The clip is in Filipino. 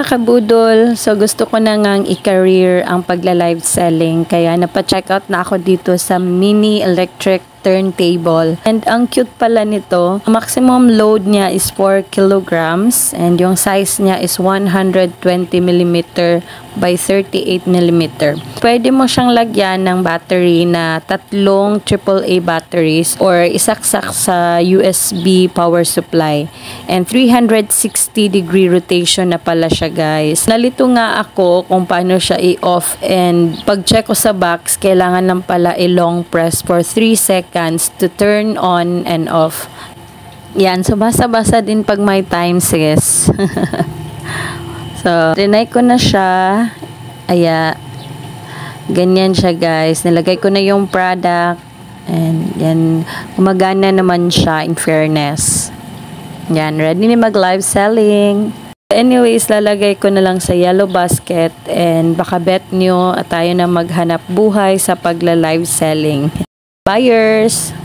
mga kabudol, so gusto ko na ngang i-career ang pagla-live selling. Kaya napa-check out na ako dito sa mini electric turntable. And ang cute pala nito, maximum load niya is 4 kilograms and yung size niya is 120mm by 38mm. Pwede mo siyang lagyan ng battery na 3 AAA batteries or isaksak sa USB power supply. And 360-degree rotation na pala siya, guys. Nalito nga ako kung paano siya i-off, and pag-check ko sa box, kailangan lang pala i-long press for 3 seconds to turn on and off. Yan, so basa-basa din pag may time, sis. So, trinay ko na siya. Aya, ganyan siya, guys. Nilagay ko na yung product. And yan, gumagana naman siya, in fairness. Yan, ready na mag-live selling. Anyways, lalagay ko na lang sa yellow basket and baka bet nyo at tayo na maghanap buhay sa pagla-live selling. Buyers!